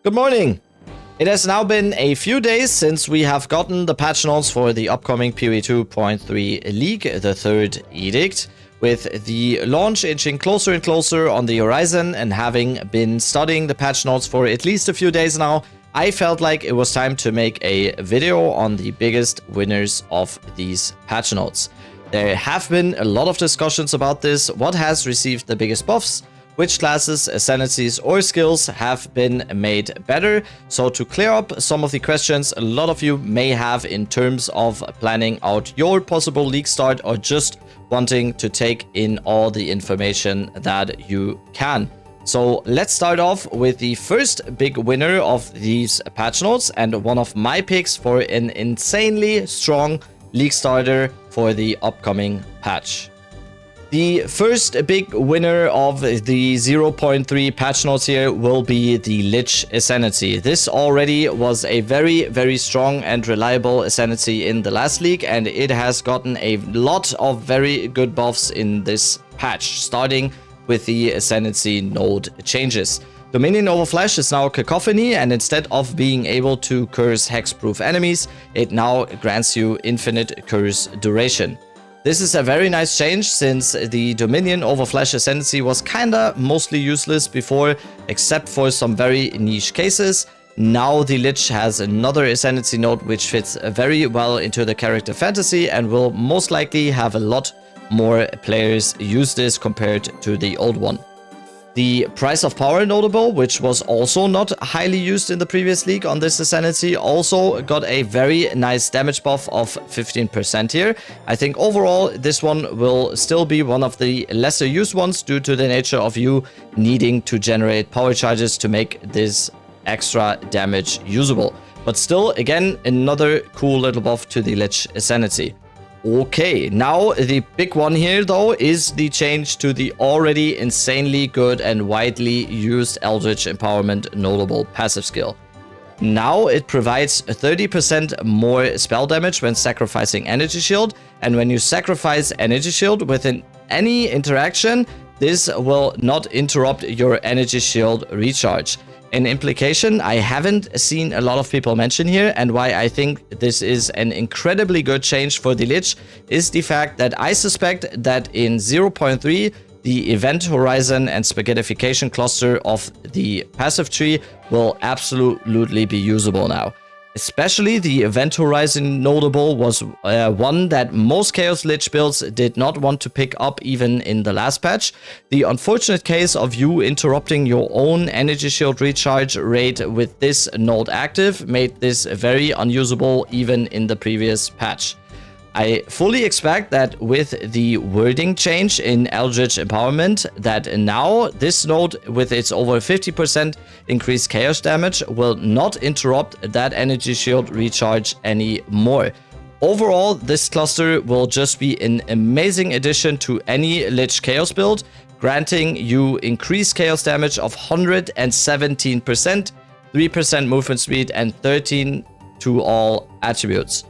Good morning! It has now been a few days since we have gotten the patch notes for the upcoming POE 2.3 League, the third Edict, with the launch inching closer and closer on the horizon, and having been studying the patch notes for at least a few days now, I felt like it was time to make a video on the biggest winners of these patch notes. There have been a lot of discussions about this, what has received the biggest buffs, which classes, ascendancies or skills have been made better. So to clear up some of the questions a lot of you may have in terms of planning out your possible league start or just wanting to take in all the information that you can. So let's start off with the first big winner of these patch notes and one of my picks for an insanely strong league starter for the upcoming patch. The first big winner of the 0.3 patch notes here will be the Lich ascendancy. This already was a very strong and reliable ascendancy in the last league, and it has gotten a lot of very good buffs in this patch, starting with the ascendancy node changes. Dominion over Flesh is now Cacophony, and instead of being able to curse hexproof enemies, it now grants you infinite curse duration. This is a very nice change, since the Dominion over Flesh ascendancy was kinda mostly useless before, except for some very niche cases. Now the Lich has another ascendancy node which fits very well into the character fantasy and will most likely have a lot more players use this compared to the old one. The Price of Power notable, which was also not highly used in the previous league on this ascendancy, also got a very nice damage buff of 15% here. I think overall this one will still be one of the lesser used ones due to the nature of you needing to generate power charges to make this extra damage usable. But still, again, another cool little buff to the Lich ascendancy. Okay, now the big one here though is the change to the already insanely good and widely used Eldritch Empowerment notable passive skill. Now it provides 30% more spell damage when sacrificing Energy Shield, and when you sacrifice Energy Shield within any interaction, this will not interrupt your Energy Shield recharge. An implication I haven't seen a lot of people mention here, and why I think this is an incredibly good change for the Lich, is the fact that I suspect that in 0.3 the event horizon and spaghettification cluster of the passive tree will absolutely be usable now. Especially the event horizon notable was one that most Chaos Lich builds did not want to pick up even in the last patch. The unfortunate case of you interrupting your own energy shield recharge rate with this node active made this very unusable even in the previous patch. I fully expect that with the wording change in Eldritch Empowerment, that now this node with its over 50% increased chaos damage will not interrupt that energy shield recharge anymore. Overall, this cluster will just be an amazing addition to any Lich Chaos build, granting you increased chaos damage of 117%, 3% movement speed, and 13 to all attributes.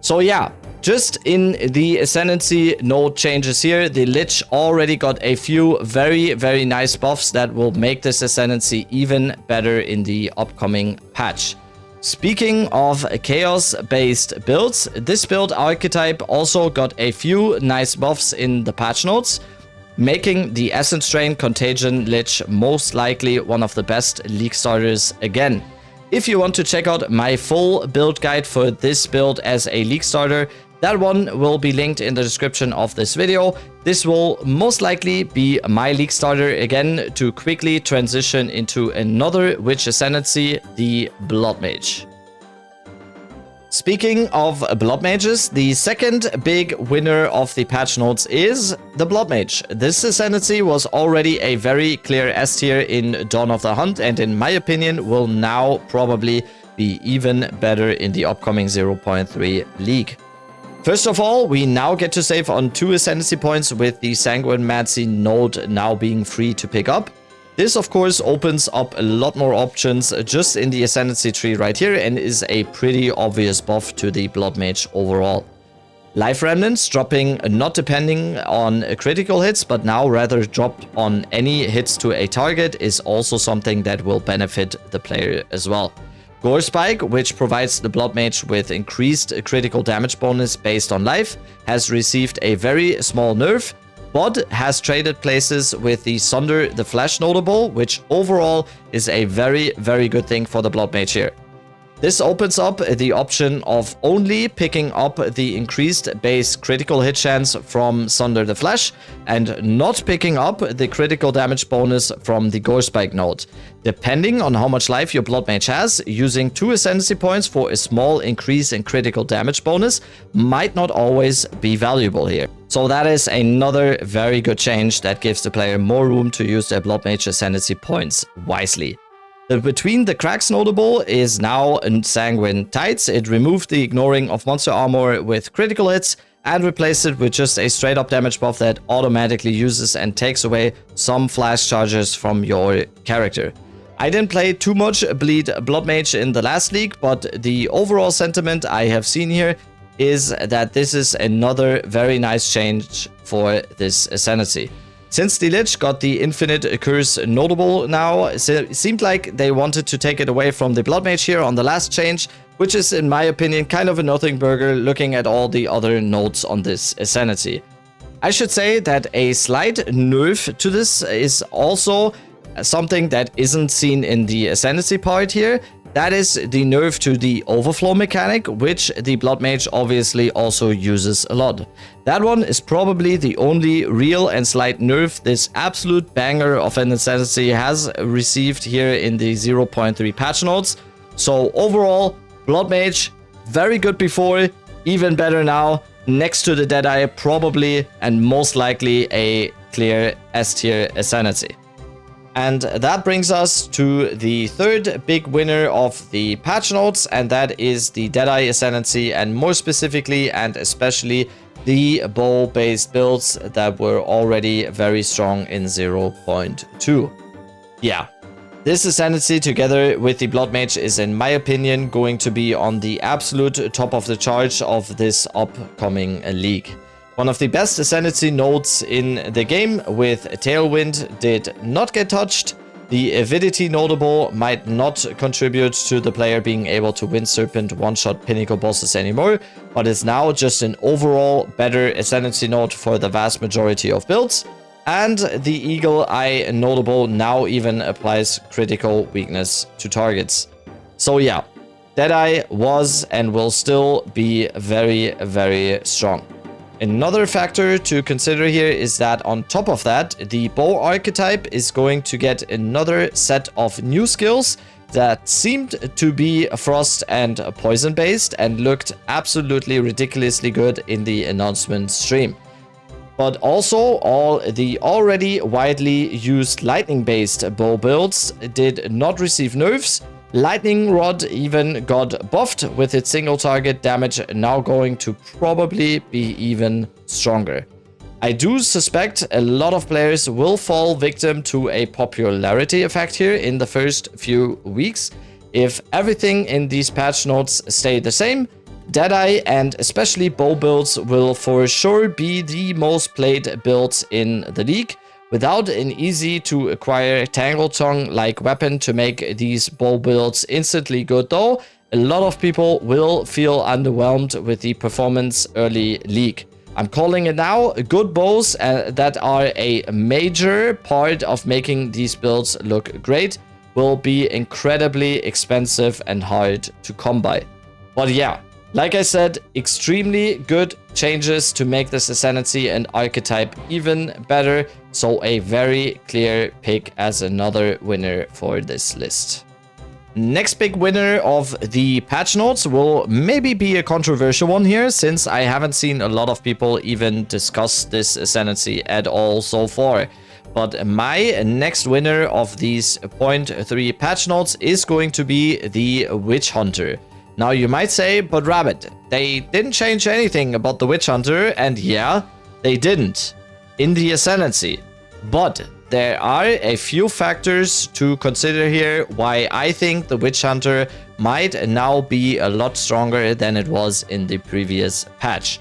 So yeah, just in the ascendancy node changes here, the Lich already got a few very nice buffs that will make this ascendancy even better in the upcoming patch. Speaking of chaos-based builds, this build archetype also got a few nice buffs in the patch notes, making the Essence Drain Contagion Lich most likely one of the best league starters again. If you want to check out my full build guide for this build as a league starter, that one will be linked in the description of this video. This will most likely be my league starter again to quickly transition into another Witch Ascendancy, the Blood Mage. Speaking of Blood Mages, the second big winner of the patch notes is the Blood Mage. This ascendancy was already a very clear S tier in Dawn of the Hunt, and in my opinion will now probably be even better in the upcoming 0.3 league. First of all, we now get to save on 2 ascendancy points with the Sanguinmancy node now being free to pick up. This of course opens up a lot more options just in the ascendancy tree right here and is a pretty obvious buff to the Blood Mage overall. Life Remnants dropping not depending on critical hits, but now rather dropped on any hits to a target is also something that will benefit the player as well. Gore Spike, which provides the Blood Mage with increased critical damage bonus based on life, has received a very small nerf, but has traded places with the Sunder the Flesh notable, which overall is a very, very good thing for the Blood Mage here. This opens up the option of only picking up the increased base critical hit chance from Sunder the Flesh and not picking up the critical damage bonus from the Gore Spike node. Depending on how much life your Blood Mage has, using 2 ascendancy points for a small increase in critical damage bonus might not always be valuable here. So that is another very good change that gives the player more room to use their Blood Mage ascendancy points wisely. The Between the Cracks notable is now in Sanguine Tides. It removed the ignoring of monster armor with critical hits and replaced it with just a straight up damage buff that automatically uses and takes away some flash charges from your character. I didn't play too much Bleed Blood Mage in the last league, but the overall sentiment I have seen here is that this is another very nice change for this ascendancy. Since the Lich got the Infinite Curse notable now, it seemed like they wanted to take it away from the Blood Mage here on the last change, which is in my opinion kind of a nothing burger looking at all the other nodes on this ascendancy. I should say that a slight nerf to this is also something that isn't seen in the ascendancy part here. That is the nerf to the overflow mechanic, which the Blood Mage obviously also uses a lot. That one is probably the only real and slight nerf this absolute banger of an ascendancy has received here in the 0.3 patch notes. So overall, Blood Mage, very good before, even better now. Next to the Deadeye, probably and most likely a clear S tier ascendancy. And that brings us to the third big winner of the patch notes, and that is the Deadeye Ascendancy, and more specifically and especially the bow-based builds that were already very strong in 0.2. Yeah, this Ascendancy together with the Blood Mage is in my opinion going to be on the absolute top of the charge of this upcoming league. One of the best ascendancy nodes in the game with Tailwind did not get touched. The Avidity notable might not contribute to the player being able to win Serpent one-shot Pinnacle bosses anymore, but is now just an overall better ascendancy node for the vast majority of builds. And the Eagle Eye notable now even applies critical weakness to targets. So yeah, Deadeye was and will still be very, very strong. Another factor to consider here is that on top of that, the bow archetype is going to get another set of new skills that seemed to be frost and poison based and looked absolutely ridiculously good in the announcement stream. But also all the already widely used lightning based bow builds did not receive nerfs. Lightning Rod even got buffed with its single target damage, now going to probably be even stronger. I do suspect a lot of players will fall victim to a popularity effect here in the first few weeks. If everything in these patch notes stay the same, Deadeye and especially bow builds will for sure be the most played builds in the league. Without an easy to acquire Tangle Tongue like weapon to make these bow builds instantly good though, a lot of people will feel underwhelmed with the performance early league. I'm calling it now, good bows that are a major part of making these builds look great will be incredibly expensive and hard to come by. But yeah, like I said, extremely good changes to make this ascendancy and archetype even better. So a very clear pick as another winner for this list. Next big winner of the patch notes will maybe be a controversial one here, since I haven't seen a lot of people even discuss this ascendancy at all so far. But my next winner of these 0.3 patch notes is going to be the Witch Hunter. Now you might say, but Rabbit, they didn't change anything about the Witch Hunter, and yeah, they didn't in the Ascendancy. But there are a few factors to consider here why I think the Witch Hunter might now be a lot stronger than it was in the previous patch.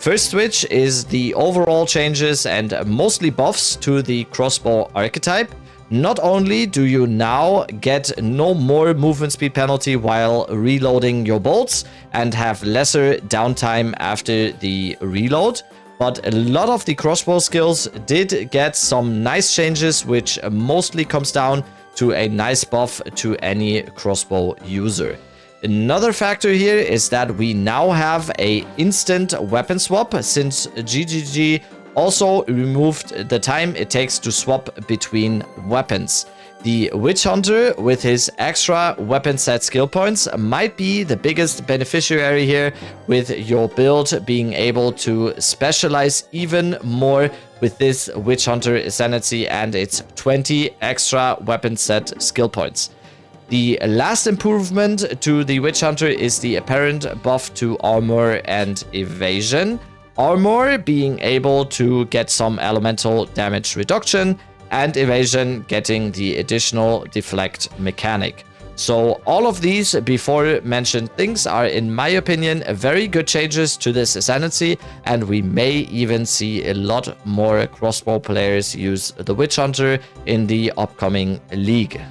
First switch is the overall changes and mostly buffs to the crossbow archetype. Not only do you now get no more movement speed penalty while reloading your bolts and have lesser downtime after the reload, but a lot of the crossbow skills did get some nice changes, which mostly comes down to a nice buff to any crossbow user. Another factor here is that we now have a instant weapon swap, since GGG also removed the time it takes to swap between weapons. The Witch Hunter, with his extra weapon set skill points, might be the biggest beneficiary here, with your build being able to specialize even more with this Witch Hunter ascendancy and its 20 extra weapon set skill points. The last improvement to the Witch Hunter is the apparent buff to armor and evasion. Armor being able to get some elemental damage reduction, and evasion getting the additional deflect mechanic. So all of these before mentioned things are, in my opinion, very good changes to this ascendancy, and we may even see a lot more crossbow players use the Witch Hunter in the upcoming league.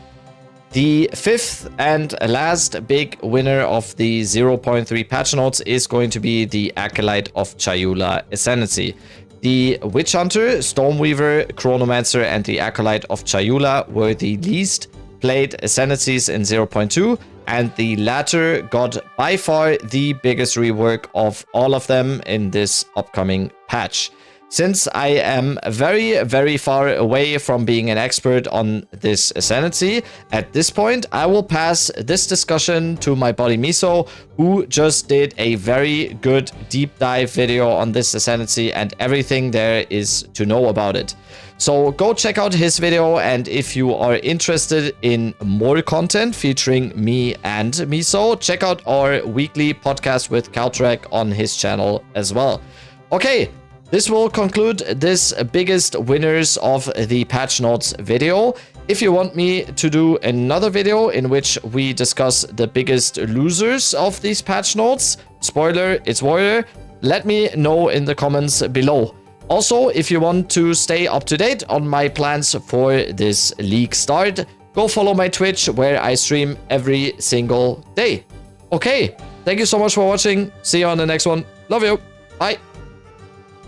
The fifth and last big winner of the 0.3 patch notes is going to be the Acolyte of Chayula ascendancy. The Witch Hunter, Stormweaver, Chronomancer, and the Acolyte of Chayula were the least played ascendancies in 0.2, and the latter got by far the biggest rework of all of them in this upcoming patch. Since I am very far away from being an expert on this ascendancy, at this point I will pass this discussion to my buddy Miso, who just did a very good deep dive video on this ascendancy and everything there is to know about it. So go check out his video, and if you are interested in more content featuring me and Miso, check out our weekly podcast with Caltrek on his channel as well. Okay. This will conclude this biggest winners of the patch notes video. If you want me to do another video in which we discuss the biggest losers of these patch notes, spoiler, it's Warrior, let me know in the comments below. Also, if you want to stay up to date on my plans for this league start, go follow my Twitch where I stream every single day. Okay, thank you so much for watching. See you on the next one. Love you. Bye.